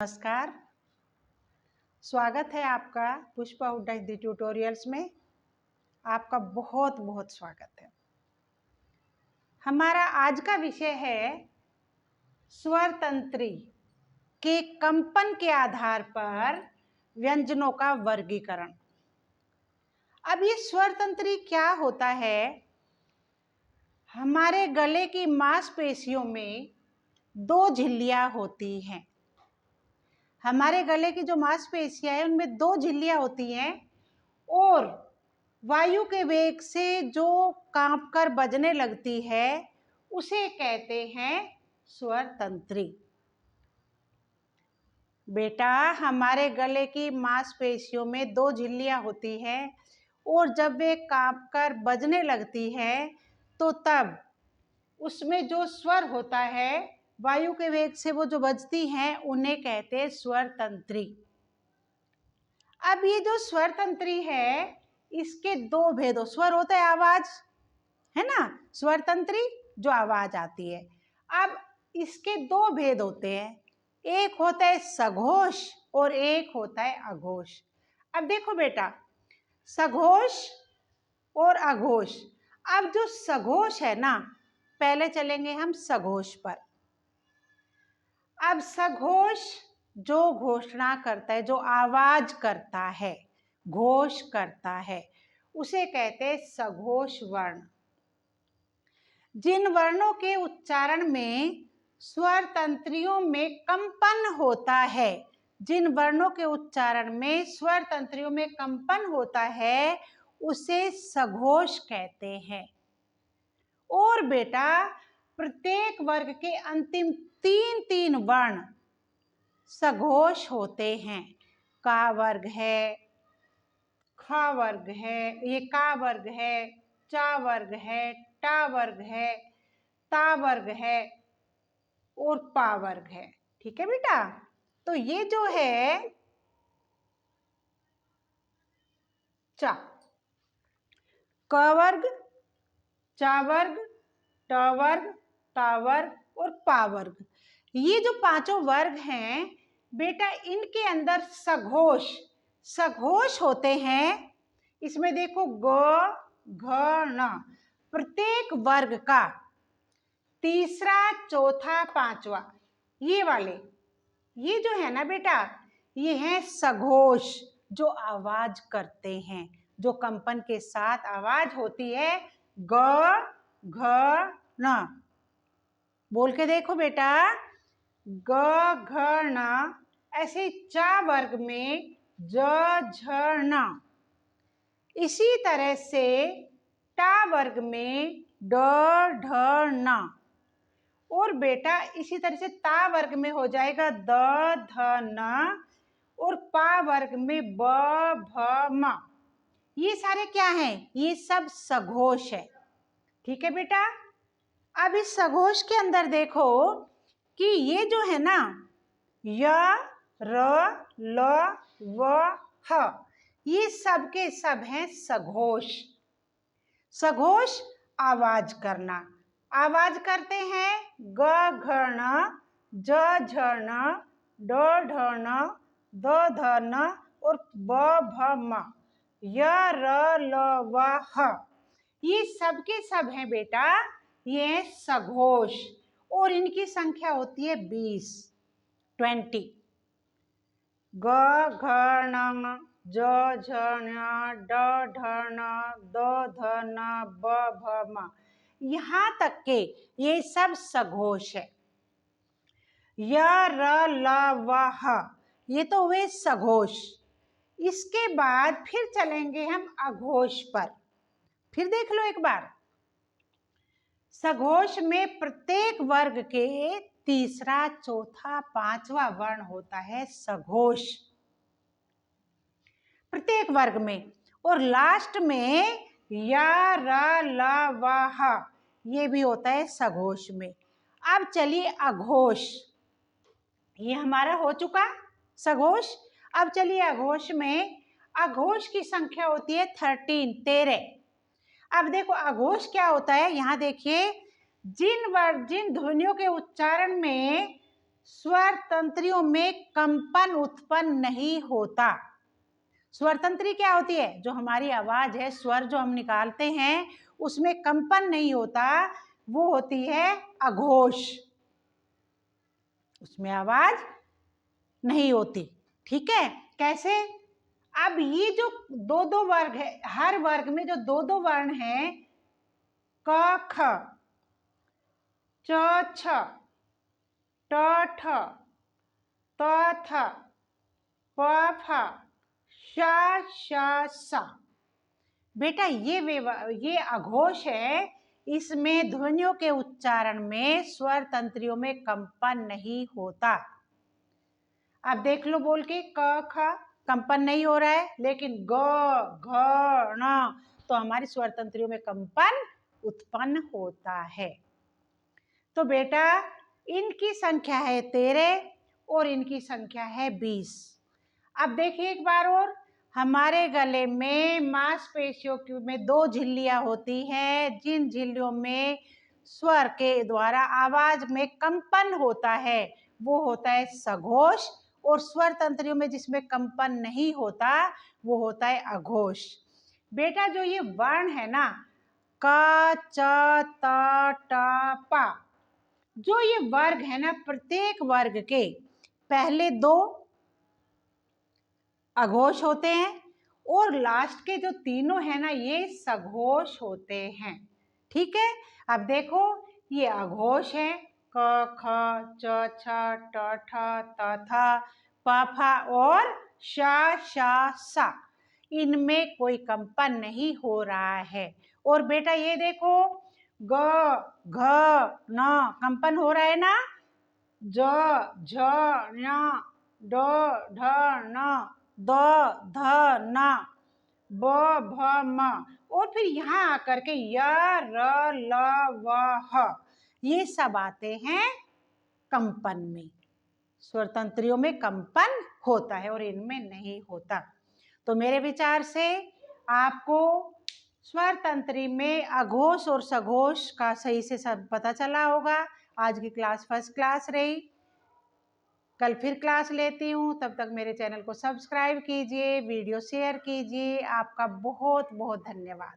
नमस्कार। स्वागत है आपका पुष्पा हुड्डा हिंदी ट्यूटोरियल्स में। आपका बहुत बहुत स्वागत है। हमारा आज का विषय है स्वर तंत्री के कंपन के आधार पर व्यंजनों का वर्गीकरण। अब ये स्वर तंत्री क्या होता है? हमारे गले की मांसपेशियों में दो झिल्लियां होती हैं। हमारे गले की जो मांसपेशियां हैं उनमें दो झिल्लियां होती हैं और वायु के वेग से जो कांपकर बजने लगती है उसे कहते हैं स्वर तंत्री। बेटा, हमारे गले की मांसपेशियों में दो झिल्लियां होती हैं और जब वे कांपकर बजने लगती है तो तब उसमें जो स्वर होता है वायु के वेग से वो जो बजती हैं उन्हें कहते हैं स्वर तंत्री। अब ये जो स्वर तंत्री है इसके दो भेद। स्वर होता है आवाज, है ना, स्वर तंत्री जो आवाज आती है। अब इसके दो भेद होते हैं, एक होता है सघोष और एक होता है अघोष। अब देखो बेटा, सघोष और अघोष। अब जो सघोष है ना, पहले चलेंगे हम सघोष पर। अब सघोष जो घोषणा करता है, जो आवाज करता है, घोष करता है, उसे कहते हैं सघोष वर्ण। जिन वर्णों के उच्चारण में स्वर तंत्रियों में कंपन होता है, जिन वर्णों के उच्चारण में स्वर तंत्रियों में कंपन होता है उसे सघोष कहते हैं। और बेटा, प्रत्येक वर्ग के अंतिम तीन तीन वर्ण सघोष होते हैं। का वर्ग है, खा वर्ग है, ये का वर्ग है, चा वर्ग है, टा वर्ग है, ता वर्ग है और पा वर्ग है। ठीक है बेटा, तो ये जो है चा, क वर्ग, चा वर्ग, ट वर्ग, ता वर्ग और पा वर्ग, ये जो पांचों वर्ग हैं बेटा, इनके अंदर सघोष सघोष होते हैं। इसमें देखो ग घ न, प्रत्येक वर्ग का तीसरा, चौथा, पांचवा, ये वाले, ये जो है ना बेटा, ये हैं सघोष जो आवाज करते हैं, जो कंपन के साथ आवाज होती है। ग घ न, बोल के देखो बेटा, ग घ न। ऐसे चा वर्ग में ज झ न। इसी तरह से टा वर्ग में ड ढ न। और बेटा इसी तरह से ता वर्ग में हो जाएगा द ध न और पा वर्ग में ब भ म। ये सारे क्या हैं? ये सब सघोष है। ठीक है बेटा, अब इस सघोष के अंदर देखो कि ये जो है ना, य र ल व ह, ये सब के सब हैं सघोष। सघोष आवाज करना, आवाज करते हैं ग घ न, ज झ न, ड ढ न, द ध न और ब भ म, य र ल व ह। ये सब के सब हैं बेटा, ये सघोष और इनकी संख्या होती है 20। ग घ न, ज झ न, ड ढ न, द ध न, ब भ म, यहाँ तक के ये सब सघोष है। य र ल व ह, ये तो हुए सघोष। इसके बाद फिर चलेंगे हम अघोष पर। फिर देख लो एक बार, सघोष में प्रत्येक वर्ग के तीसरा, चौथा, पांचवा वर्ण होता है सघोष, प्रत्येक वर्ग में। और लास्ट में या र ल व ह, ये भी होता है सघोष में। अब चलिए अघोष, ये हमारा हो चुका सघोष। अब चलिए अघोष में, अघोष की संख्या होती है 13। अब देखो अघोष क्या होता है, यहाँ देखिए, जिन ध्वनियों के उच्चारण में स्वर तंत्रियों में कंपन उत्पन्न नहीं होता। स्वर तंत्री क्या होती है? जो हमारी आवाज है, स्वर जो हम निकालते हैं उसमें कंपन नहीं होता, वो होती है अघोष, उसमें आवाज नहीं होती। ठीक है, कैसे? अब ये जो दो दो वर्ग है, हर वर्ग में जो दो दो वर्ण है, क ख, च छ, ट ठ, त थ, प फ, श श, बेटा ये अघोष है, इसमें ध्वनियों के उच्चारण में स्वर तंत्रियों में कंपन नहीं होता। अब देख लो बोल के, क ख कंपन नहीं हो रहा है, लेकिन ग घ ण तो हमारी स्वर तंत्रियों में कंपन उत्पन्न होता है। तो बेटा इनकी संख्या है 13 और इनकी संख्या है 20। अब देखिए एक बार और, हमारे गले में मांसपेशियों में 2 झिल्लियां होती हैं, जिन झिल्लियों में स्वर के द्वारा आवाज में कंपन होता है वो होता है सघोष, और स्वर तंत्रियों में जिसमें कंपन नहीं होता वो होता है अघोष। बेटा जो ये वर्ण है ना, क च त ट प, जो ये वर्ग है ना, प्रत्येक वर्ग के पहले 2 अघोष होते हैं और लास्ट के जो तीनों है ना ये सघोष होते हैं। ठीक है, अब देखो ये अघोष है, क ख च छ ट ठ त थ प फ और श श स, इनमें कोई कंपन नहीं हो रहा है। और बेटा ये देखो, ग घ न कंपन हो रहा है ना, ज झ ञ ड ढ न द ध न ब भ म, और फिर यहाँ आकर के य र ल व ह, ये सब आते हैं कंपन में। स्वर तंत्रियों में कंपन होता है और इनमें नहीं होता। तो मेरे विचार से आपको स्वर तंत्री में अघोष और सघोष का सही से सब पता चला होगा। आज की क्लास फर्स्ट क्लास रही, कल फिर क्लास लेती हूँ, तब तक मेरे चैनल को सब्सक्राइब कीजिए, वीडियो शेयर कीजिए। आपका बहुत बहुत धन्यवाद।